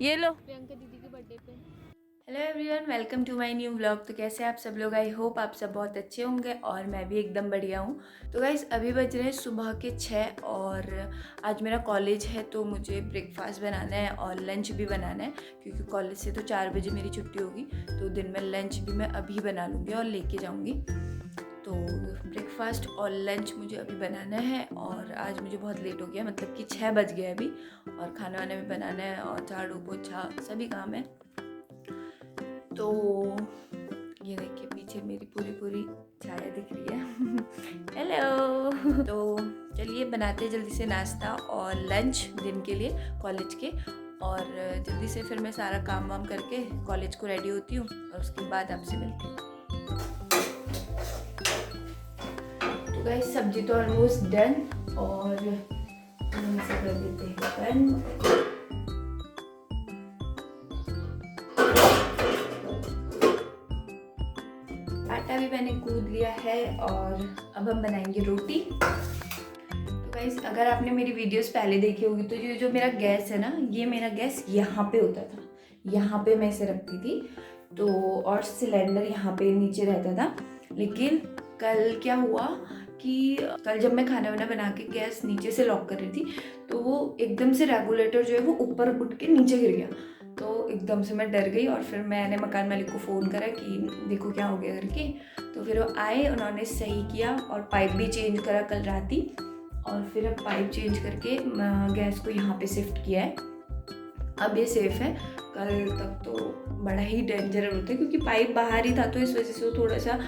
ये लो। प्रियंका दीदी के बर्थडे पे। Hello everyone, welcome to my new vlog. तो कैसे हैं आप सब लोग? आई होप आप सब बहुत अच्छे होंगे और मैं भी एकदम बढ़िया हूँ। तो गाइस अभी बज रहे हैं सुबह के 6 और आज मेरा कॉलेज है तो मुझे ब्रेकफास्ट बनाना है और लंच भी बनाना है, क्योंकि कॉलेज से तो 4 बजे मेरी छुट्टी होगी। तो दिन में लंच भी मैं अभी बना लूँगी और लेके जाऊँगी। तो ब्रेकफास्ट और लंच मुझे अभी बनाना है और आज मुझे बहुत लेट हो गया, मतलब कि 6 बज गया अभी, और खाना वाना भी बनाना है और झाड़ू पोछा सभी काम है। तो ये देखिए पीछे मेरी पूरी पूरी छाया दिख रही है। हेलो। तो चलिए बनाते जल्दी से नाश्ता और लंच दिन के लिए कॉलेज के, और जल्दी से फिर मैं सारा काम वाम करके कॉलेज को रेडी होती हूँ और उसके बाद आपसे मिलती हूँ। तो गाइस सब्जी तो ऑलमोस्ट डन और हम इसे कर देते हैं बंद। आटा भी मैंने गूंद लिया है और अब हम बनाएंगे रोटी। तो गाइस अगर आपने मेरी वीडियोस पहले देखी होगी तो ये जो मेरा गैस है ना, ये मेरा गैस यहाँ पे होता था, यहाँ पे मैं इसे रखती थी। तो और सिलेंडर यहाँ पे नीचे रहता था। लेकिन कल क्या हुआ कि कल जब मैं खाना वाना बना के गैस नीचे से लॉक कर रही थी तो वो एकदम से रेगुलेटर जो है वो ऊपर उठ के नीचे गिर गया। तो एकदम से मैं डर गई और फिर मैंने मकान मालिक को फ़ोन करा कि देखो क्या हो गया करके। तो फिर वो आए, उन्होंने सही किया और पाइप भी चेंज करा कल रात ही, और फिर अब पाइप चेंज करके गैस को यहाँ पे शिफ्ट किया है। अब ये सेफ़ है। कल तक तो बड़ा ही डेंजर होता है क्योंकि पाइप बाहर ही था, तो इस वजह से वो थोड़ा सा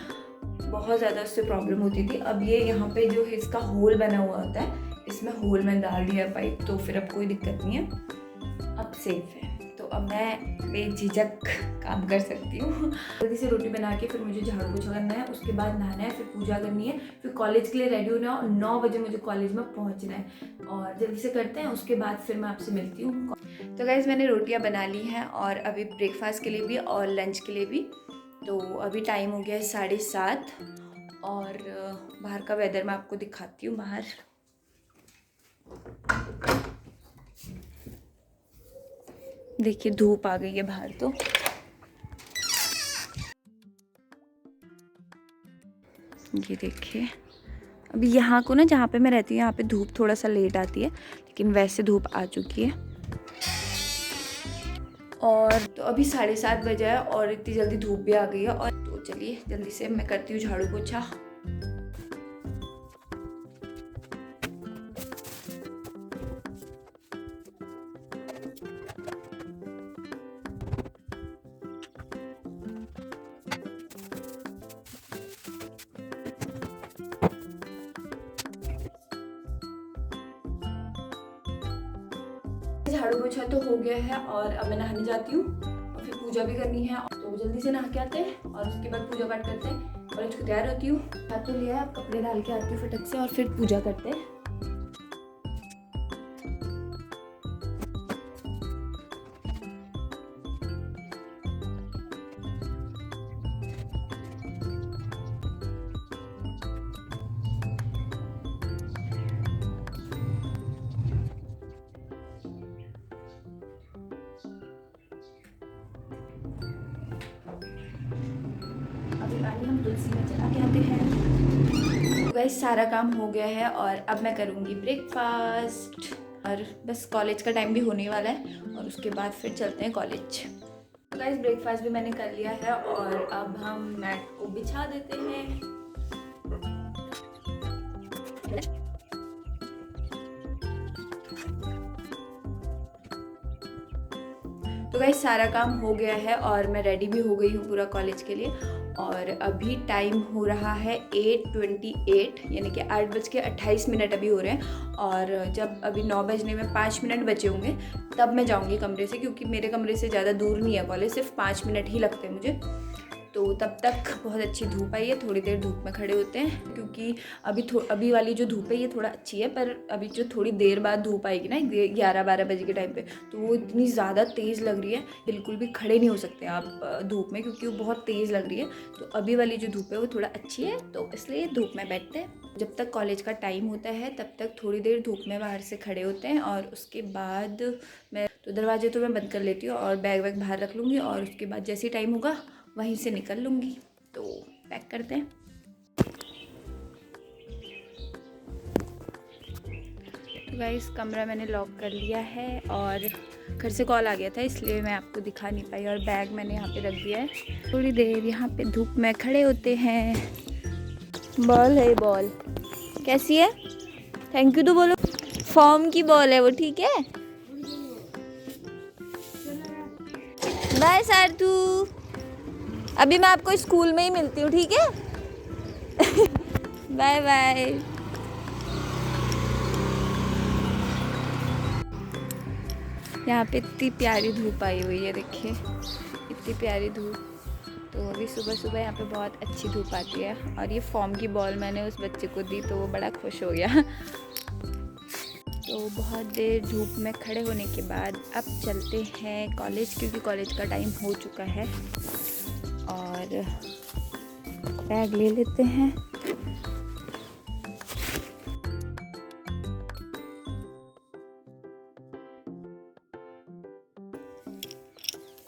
बहुत ज़्यादा उससे प्रॉब्लम होती थी। अब ये यहाँ पे जो इसका होल बना हुआ होता है, इसमें होल में डाल दिया है पाइप, तो फिर अब कोई दिक्कत नहीं है, अब सेफ़ है। तो अब मैं बेझिझक काम कर सकती हूँ। जल्दी से रोटी बना के फिर मुझे झाड़ू पोछा करना है, उसके बाद नहाना है, फिर पूजा करनी है, फिर कॉलेज के लिए रेडी होना है और 9 बजे मुझे कॉलेज में पहुँचना है। और जल्दी से करते हैं, उसके बाद फिर मैं आपसे मिलती हूँ। तो गाइस मैंने रोटियाँ बना ली हैं और अभी ब्रेकफास्ट के लिए भी और लंच के लिए भी। तो अभी टाइम हो गया है 7:30 और बाहर का वेदर मैं आपको दिखाती हूँ। बाहर देखिए धूप आ गई है बाहर। तो ये देखिए अभी यहाँ को ना, जहाँ पे मैं रहती हूँ यहाँ पे धूप थोड़ा सा लेट आती है, लेकिन वैसे धूप आ चुकी है। और तो अभी 7:30 बजे है और इतनी जल्दी धूप भी आ गई है। और तो चलिए जल्दी से मैं करती हूँ झाड़ू पोछा। झाड़ू पोछा तो हो गया है और अब मैं नहाने जाती हूँ और फिर पूजा भी करनी है। तो जल्दी से नहा के आते हैं और उसके बाद पूजा पाठ करते हैं। कॉलेज को तैयार होती हूँ, हाथ तो लिया है, अब कपड़े डाल के आती हूँ फटक से और फिर पूजा करते हैं। हम तुलसी में चला के आते हैं। तो गाइस सारा काम हो गया है और अब मैं करूँगी ब्रेकफास्ट, और बस कॉलेज का टाइम भी होने वाला है और उसके बाद फिर चलते हैं कॉलेज। तो गाइस ब्रेकफास्ट भी मैंने कर लिया है और अब हम मैट को बिछा देते हैं। तो गाइस सारा काम हो गया है और मैं रेडी भी हो गई हूँ पूरा कॉलेज के लिए। और अभी टाइम हो रहा है 8:28, यानी कि 8:28 अभी हो रहे हैं। और जब अभी 9 बजने में 5 मिनट बचे होंगे तब मैं जाऊँगी कमरे से, क्योंकि मेरे कमरे से ज़्यादा दूर नहीं है कॉलेज, सिर्फ 5 मिनट ही लगते हैं मुझे। तो तब तक बहुत अच्छी धूप आई है, थोड़ी देर धूप में खड़े होते हैं क्योंकि अभी वाली जो धूप है ये थोड़ा अच्छी है, पर अभी जो थोड़ी देर बाद धूप आएगी ना 11-12 बजे के टाइम पे, तो वो इतनी ज़्यादा तेज़ लग रही है, बिल्कुल भी खड़े नहीं हो सकते आप धूप में क्योंकि वो बहुत तेज़ लग रही है। तो अभी वाली जो धूप है वो थोड़ा अच्छी है, तो इसलिए धूप में बैठते हैं। जब तक कॉलेज का टाइम होता है तब तक थोड़ी देर धूप में बाहर से खड़े होते हैं और उसके बाद तो दरवाजे तो मैं बंद कर लेती हूँ और बैग वैग बाहर रख लूँगी और उसके बाद जैसे ही टाइम होगा वहीं से निकल लूँगी। तो पैक करते हैं। तो गाइस कमरा मैंने लॉक कर लिया है और घर से कॉल आ गया था इसलिए मैं आपको दिखा नहीं पाई, और बैग मैंने यहाँ पे रख दिया है। थोड़ी देर यहाँ पे धूप में खड़े होते हैं। बॉल है, बॉल कैसी है? थैंक यू तो बोलो। फॉर्म की बॉल है वो, ठीक है। बाय सार्थू, अभी मैं आपको स्कूल में ही मिलती हूँ, ठीक है। Bye bye. यहाँ पे इतनी प्यारी धूप आई हुई है, देखिए इतनी प्यारी धूप। तो अभी सुबह सुबह यहाँ पे बहुत अच्छी धूप आती है, और ये फॉर्म की बॉल मैंने उस बच्चे को दी तो वो बड़ा खुश हो गया। तो बहुत देर धूप में खड़े होने के बाद अब चलते हैं कॉलेज, क्योंकि कॉलेज का टाइम हो चुका है। और बैग ले लेते हैं।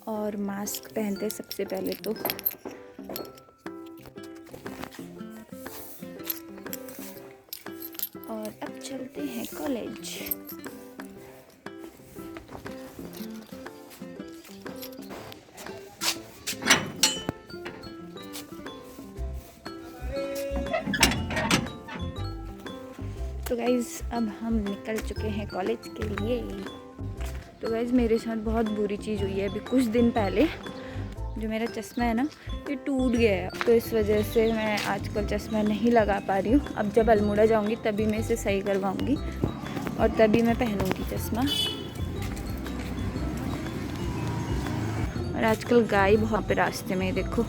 और मास्क पहनते हैं सबसे पहले तो। और अब चलते हैं कॉलेज। तो गाइज़ अब हम निकल चुके हैं कॉलेज के लिए। तो गाइज़ मेरे साथ बहुत बुरी चीज़ हुई है। अभी कुछ दिन पहले जो मेरा चश्मा है ना ये टूट गया है, तो इस वजह से मैं आजकल चश्मा नहीं लगा पा रही हूँ। अब जब अल्मोड़ा जाऊँगी तभी मैं इसे सही करवाऊँगी और तभी मैं पहनूँगी चश्मा। और आजकल गाय बहुत पे रास्ते में, देखो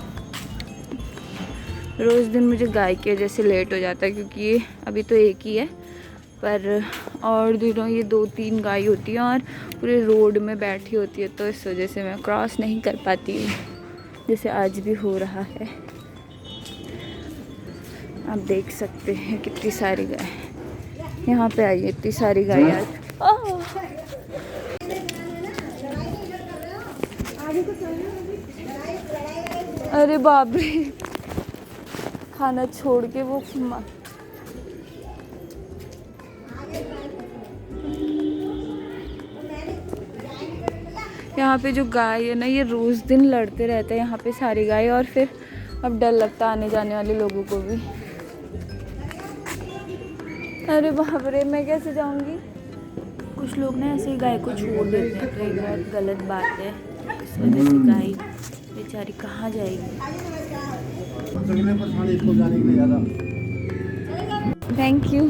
रोज़ दिन मुझे गाय की वजह से लेट हो जाता है, क्योंकि ये अभी तो एक ही है, पर और दिनों ये 2-3 गाय होती हैं और पूरे रोड में बैठी होती है, तो इस वजह से मैं क्रॉस नहीं कर पाती हूँ, जैसे आज भी हो रहा है। आप देख सकते हैं कितनी सारी गाय यहाँ पे आई है, इतनी सारी गाय आज। अरे बाप रे, खाना छोड़ के वो यहाँ पे जो गाय है ना ये रोज़ दिन लड़ते रहते हैं यहाँ पे सारी गाय, और फिर अब डर लगता है आने जाने वाले लोगों को भी। अरे बाप रे, मैं कैसे जाऊँगी? कुछ लोग ना ऐसे ही गाय को छोड़ देते हैं, तो ये बहुत गलत बात है। इस वजह से गाय बेचारी कहाँ जाएगी। Thank you.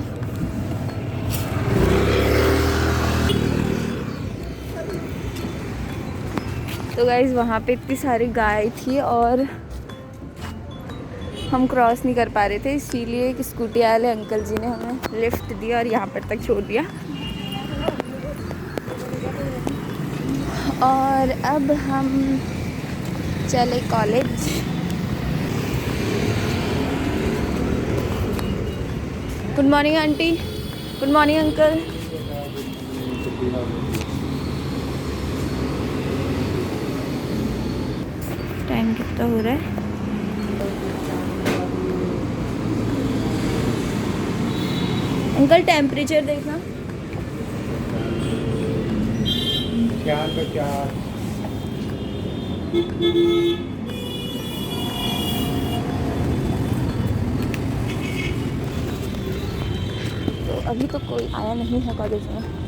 तो गाइज़ वहाँ पे इतनी सारी गाय थी और हम क्रॉस नहीं कर पा रहे थे, इसीलिए एक स्कूटी वाले अंकल जी ने हमें लिफ्ट दिया और यहाँ पर तक छोड़ दिया। और अब हम चले college. Good morning aunty, good morning uncle. Time कितना हो रहा है? अंकल टेम्परेचर देखना। तो अभी तो कोई आया नहीं है कॉलेज में।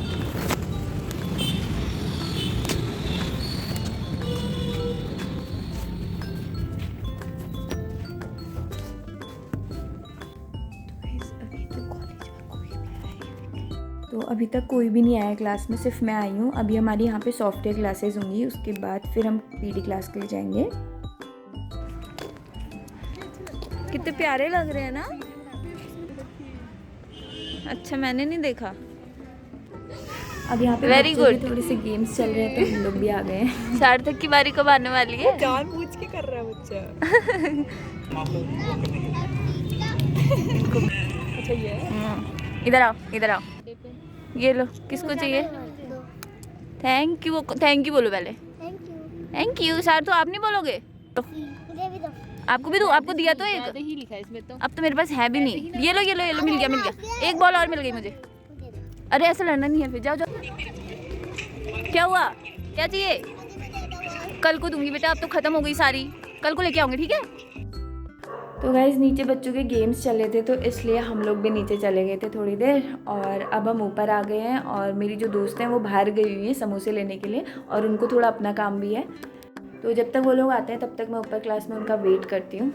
तो अभी तक कोई भी नहीं आया क्लास में, सिर्फ मैं आई हूँ। अभी हमारी यहाँ पे सॉफ्टवेयर क्लासेस होंगी, उसके बाद फिर हम पीडी क्लास के लिए जाएंगे। कितने प्यारे लग रहे हैं ना। अच्छा मैंने नहीं देखा। अब यहाँ पे वेरी गुड। थोड़े से गेम्स चल रहे हैं तो हम लोग भी आ गए हैं। सार्थक की बारी कब आने वाली है? जानबूझ के कर रहा है बच्चा। अच्छा ये इधर आओ, इधर आओ, ये लो। किसको चाहिए? थैंक यू, थैंक यू बोलो पहले। Thank you. सार्थक आप नहीं बोलोगे? आपको भी दूँ? आपको दिया तो एक ही लिखा है इसमें तो। अब तो मेरे पास है भी नहीं। ये लो ये लो ये लो, मिल गया मिल गया। एक बॉल और मिल गई मुझे। अरे ऐसा लड़ना नहीं है फिर, जाओ जाओ। क्या हुआ? क्या चाहिए? कल को दूंगी बेटा, अब तो खत्म हो गई सारी, कल को लेके आऊंगी, ठीक है? तो गाइस नीचे बच्चों के गेम्स चले थे तो इसलिए हम लोग भी नीचे चले गए थे थोड़ी देर, और अब हम ऊपर आ गए हैं। और मेरी जो दोस्त हैं वो बाहर गई हुई हैं समोसे लेने के लिए, और उनको थोड़ा अपना काम भी है। तो जब तक वो लोग आते हैं तब तक मैं ऊपर क्लास में उनका वेट करती हूँ।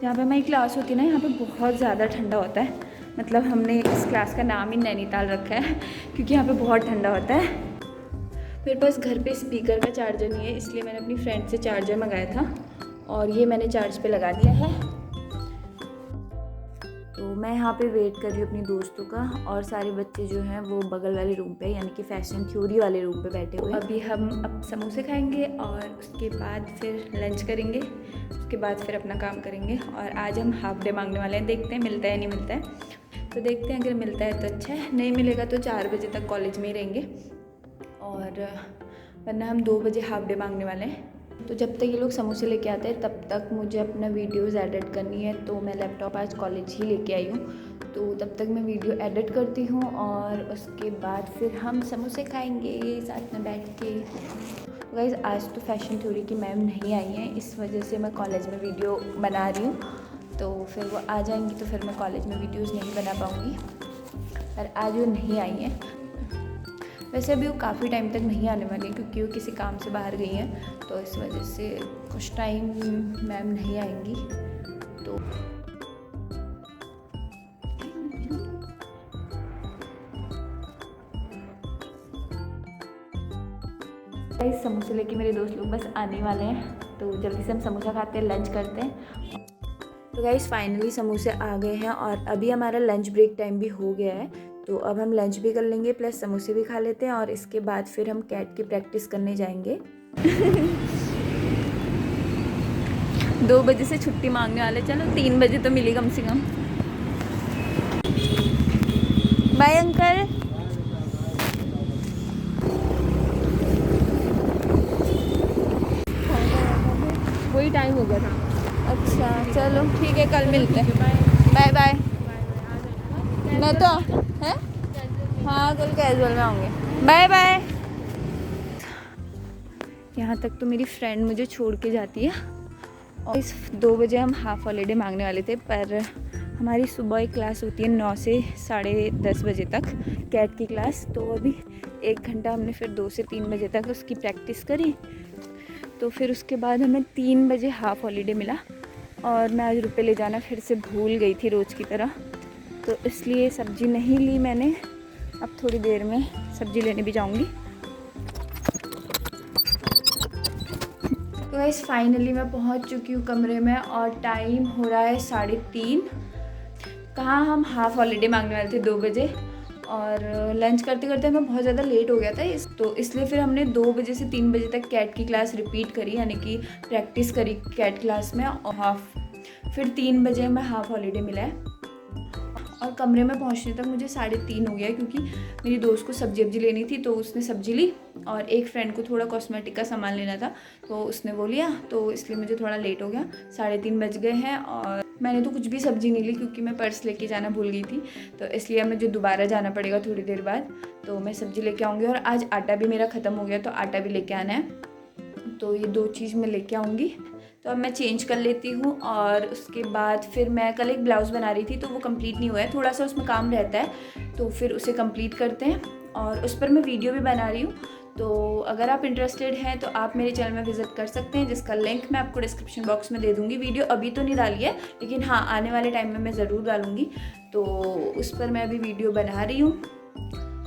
जहाँ पे मेरी क्लास होती है ना, यहाँ पे बहुत ज़्यादा ठंडा होता है। मतलब हमने इस क्लास का नाम ही नैनीताल रखा है क्योंकि यहाँ पे बहुत ठंडा होता है। मेरे पास घर पे स्पीकर का चार्जर नहीं है, इसलिए मैंने अपनी फ्रेंड से चार्जर मंगाया था और ये मैंने चार्ज पे लगा दिया है। तो मैं यहाँ पे वेट कर रही हूँ अपनी दोस्तों का, और सारे बच्चे जो हैं वो बगल वाले रूम पे यानी कि फैशन थ्योरी वाले रूम पे बैठे हुए। अभी हम अब समोसे खाएंगे और उसके बाद फिर लंच करेंगे, उसके बाद फिर अपना काम करेंगे। और आज हम हाफ डे मांगने वाले हैं, देखते हैं मिलता है नहीं मिलता है। तो देखते हैं, अगर मिलता है तो अच्छा है, नहीं मिलेगा तो 4 बजे तक कॉलेज में ही रहेंगे, और वरना हम 2 बजे हाफ डे मांगने वाले हैं। तो जब तक ये लोग समोसे लेके आते हैं तब तक मुझे अपना वीडियोज़ एडिट करनी है। तो मैं लैपटॉप आज कॉलेज ही लेके आई हूँ, तो तब तक मैं वीडियो एडिट करती हूँ और उसके बाद फिर हम समोसे खाएंगे साथ में बैठ के। तो गाइस आज तो फैशन थ्योरी की मैम नहीं आई हैं, इस वजह से मैं कॉलेज में वीडियो बना रही हूँ। तो फिर वो आ जाएंगी तो फिर मैं कॉलेज में वीडियोज़ नहीं बना पाऊँगी, पर आज वो नहीं आई हैं। वैसे अभी वो काफ़ी टाइम तक नहीं आने वाली क्योंकि वो किसी काम से बाहर गई हैं, तो इस वजह से कुछ टाइम मैम नहीं आएंगी। तो गाइस समोसे लेके मेरे दोस्त लोग बस आने वाले हैं, तो जल्दी से हम समोसा खाते हैं, लंच करते हैं। तो गाइस फाइनली समोसे आ गए हैं और अभी हमारा लंच ब्रेक टाइम भी हो गया है। तो अब हम लंच भी कर लेंगे प्लस समोसे भी खा लेते हैं, और इसके बाद फिर हम कैट की प्रैक्टिस करने जाएंगे। 2 बजे से छुट्टी मांगने वाले, चलो 3 बजे तो मिली कम से कम। Bye uncle. वही टाइम हो गया था। अच्छा चलो ठीक है, कल मिलते हैं। Bye bye. मैं तो है, हाँ कल कैजुअल में आऊँगी। Bye bye. यहाँ तक तो मेरी फ्रेंड मुझे छोड़ के जाती है, और इस 2 बजे हम हाफ हॉलीडे मांगने वाले थे, पर हमारी सुबह एक क्लास होती है 9 से 10:30 बजे तक, कैट की क्लास। तो अभी 1 घंटा हमने फिर 2 से 3 बजे तक उसकी प्रैक्टिस करी। तो फिर उसके बाद हमें 3 बजे हाफ हॉलीडे मिला, और मैं आज रुपए ले जाना फिर से भूल गई थी रोज़ की तरह, तो इसलिए सब्ज़ी नहीं ली मैंने। अब थोड़ी देर में सब्ज़ी लेने भी जाऊंगी। तो गाइस फाइनली मैं पहुंच चुकी हूँ कमरे में, और टाइम हो रहा है 3:30। कहाँ हम हाफ हॉलीडे मांगने वाले थे 2 बजे, और लंच करते करते हमें बहुत ज़्यादा लेट हो गया था, तो इसलिए फिर हमने 2 बजे से 3 बजे तक कैट की क्लास रिपीट करी, यानी कि प्रैक्टिस करी कैट क्लास में। और फिर 3 बजे हमें हाफ हॉलीडे मिला है, और कमरे में पहुंचने तक मुझे 3:30 हो गया, क्योंकि मेरी दोस्त को सब्जी लेनी थी तो उसने सब्जी ली, और एक फ्रेंड को थोड़ा कॉस्मेटिक का सामान लेना था तो उसने वो लिया, तो इसलिए मुझे थोड़ा लेट हो गया। 3:30 बज गए हैं, और मैंने तो कुछ भी सब्ज़ी नहीं ली क्योंकि मैं पर्स लेके जाना भूल गई थी, तो इसलिए मुझे दोबारा जाना पड़ेगा थोड़ी देर बाद। तो मैं सब्ज़ी लेके आऊँगी, और आज आटा भी मेरा ख़त्म हो गया तो आटा भी लेके आना है, तो ये 2 चीज़ मैं लेके आऊँगी। तो अब मैं चेंज कर लेती हूँ, और उसके बाद फिर मैं कल एक ब्लाउज़ बना रही थी तो वो कंप्लीट नहीं हुआ है, थोड़ा सा उसमें काम रहता है, तो फिर उसे कंप्लीट करते हैं, और उस पर मैं वीडियो भी बना रही हूँ। तो अगर आप इंटरेस्टेड हैं तो आप मेरे चैनल में विज़िट कर सकते हैं, जिसका लिंक मैं आपको डिस्क्रिप्शन बॉक्स में दे दूँगी। वीडियो अभी तो नहीं डाली है, लेकिन हाँ आने वाले टाइम में मैं ज़रूर डालूँगी, तो उस पर मैं अभी वीडियो बना रही हूँ।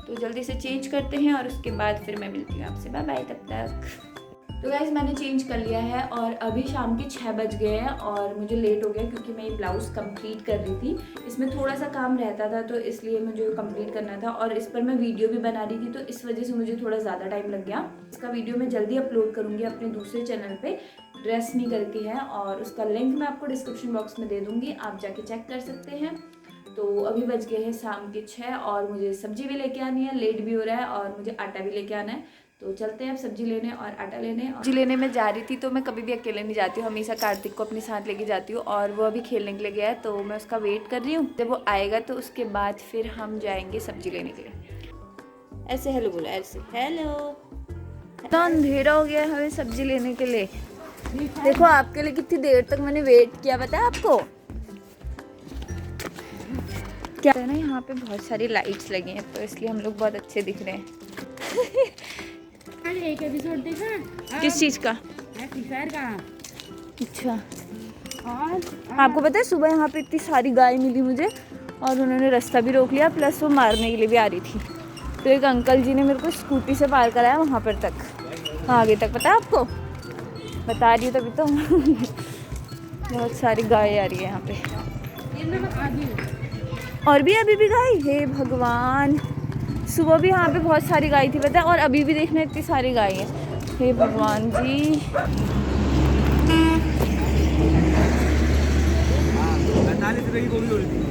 तो जल्दी से चेंज करते हैं, और उसके बाद फिर मैं मिलती हूँ आपसे। बाय बाय तब तक। तो गाइस मैंने चेंज कर लिया है और अभी शाम के 6 बज गए हैं और मुझे लेट हो गया क्योंकि मैं ये ब्लाउज़ कंप्लीट कर रही थी। इसमें थोड़ा सा काम रहता था तो इसलिए मुझे कंप्लीट करना था और इस पर मैं वीडियो भी बना रही थी तो इस वजह से मुझे थोड़ा ज़्यादा टाइम लग गया। इसका वीडियो मैं जल्दी अपलोड करूँगी अपने दूसरे चैनल पर, ड्रेस मी करके है, और उसका लिंक मैं आपको डिस्क्रिप्शन बॉक्स में दे दूँगी, आप जाके चेक कर सकते हैं। तो अभी बज गए हैं शाम के 6 और मुझे सब्जी भी लेके आनी है, लेट भी हो रहा है और मुझे आटा भी लेके आना है। तो चलते हैं अब सब्जी लेने और आटा लेने। सब्जी लेने में जा रही थी तो मैं कभी भी अकेले नहीं जाती हूँ, हमेशा कार्तिक को अपने साथ लेके जाती हूँ और वो अभी खेलने के लिए गया है तो मैं उसका वेट कर रही हूँ। जब वो आएगा तो उसके बाद फिर हम जाएंगे सब्जी लेने के लिए। ऐसे हेलो बोलो, ऐसे हेलो। तो अंधेरा हो गया हमें सब्जी लेने के लिए। देखो आपके लिए कितनी देर तक मैंने वेट किया, पता है आपको क्या है ना, यहाँ पे बहुत सारी लाइट्स लगी हैं तो इसलिए हम लोग बहुत अच्छे दिख रहे हैं। एक एपिसोड देखा? किस चीज़ का? फ्री फायर का। अच्छा, और आपको पता है सुबह यहाँ पे इतनी सारी गाय मिली मुझे और उन्होंने रास्ता भी रोक लिया, प्लस वो मारने के लिए भी आ रही थी। तो एक अंकल जी ने मेरे को स्कूटी से पार कराया वहाँ पर तक, आगे तक, पता है आपको, बता रही हूँ तभी तो। बहुत सारी गाय आ रही है यहाँ पे और भी अभी भी गाय, हे भगवान। सुबह भी यहाँ पे बहुत सारी गाय थी पता है, और अभी भी देखना इतनी सारी गाय हैं, हे भगवान जी।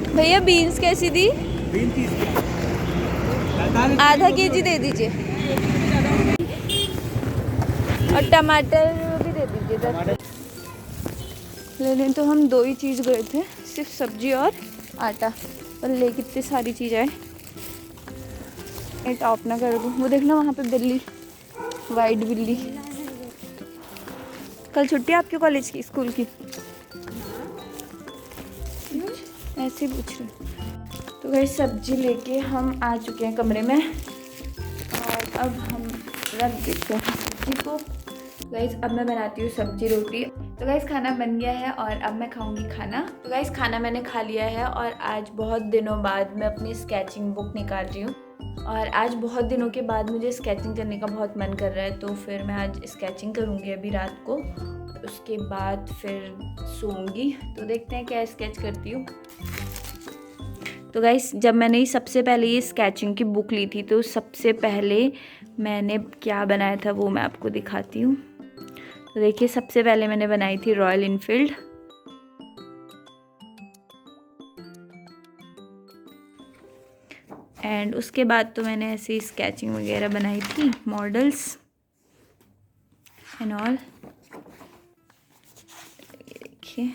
भैया बीन्स कैसी दी? आधा केजी दे दीजिए और टमाटर भी दे दीजिए 10। लेने तो हम 2 ही चीज़ गए थे, सिर्फ सब्जी और आटा, और ले कितनी सारी चीज़ आए। टॉप ना कर दूँ, वो देखना वहाँ पे बिल्ली, वाइट बिल्ली। कल छुट्टी आपके कॉलेज की, स्कूल की? ऐसे ही पूछ रही। तो वही सब्जी लेके हम आ चुके हैं कमरे में और अब हम रख देते हैं सब्जी को। गाइस अब मैं बनाती हूँ सब्जी रोटी। तो गाइस खाना बन गया है और अब मैं खाऊंगी खाना। तो गाइस खाना मैंने खा लिया है और आज बहुत दिनों बाद मैं अपनी स्केचिंग बुक निकाल रही हूँ और आज बहुत दिनों के बाद मुझे स्केचिंग करने का बहुत मन कर रहा है, तो फिर मैं आज स्केचिंग करूँगी अभी रात को, उसके बाद फिर सोऊंगी। तो देखते हैं क्या स्केच करती हूँ। तो गाइस जब मैंने सबसे पहले ये स्केचिंग की बुक ली थी तो सबसे पहले मैंने क्या बनाया था वो मैं आपको दिखाती हूँ। तो देखिए सबसे पहले मैंने बनाई थी रॉयल इनफील्ड, एंड उसके बाद तो मैंने ऐसी स्केचिंग वगैरह बनाई थी, मॉडल्स एंड ऑल। देखिए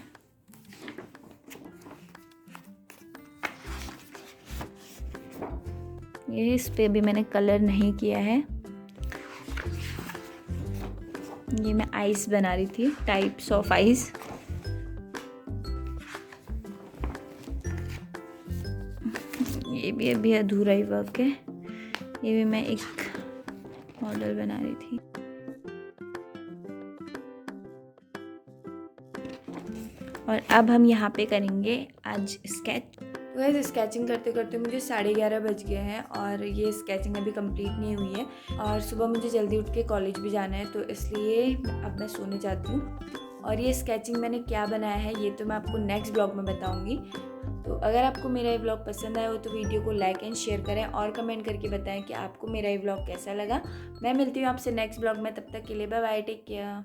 ये इस पे भी मैंने कलर नहीं किया है। ये मैं आइस बना रही थी, टाइप्स ऑफ आइस। ये भी अभी अधूरा ही वर्क है, ये भी मैं एक मॉडल बना रही थी। और अब हम यहाँ पे करेंगे आज स्केच। तो वैसे स्केचिंग करते करते मुझे 11:30 बज गए हैं और ये स्केचिंग अभी कंप्लीट नहीं हुई है और सुबह मुझे जल्दी उठ के कॉलेज भी जाना है, तो इसलिए अब मैं सोने जाती हूँ। और ये स्केचिंग मैंने क्या बनाया है ये तो मैं आपको नेक्स्ट ब्लॉग में बताऊँगी। तो अगर आपको मेरा ये ब्लॉग पसंद आया हो तो वीडियो को लाइक एंड शेयर करें और कमेंट करके बताएं कि आपको मेरा ये ब्लॉग कैसा लगा। मैं मिलती हूँ आपसे नेक्स्ट ब्लॉग में, तब तक के लिए बाय बाय, टेक केयर।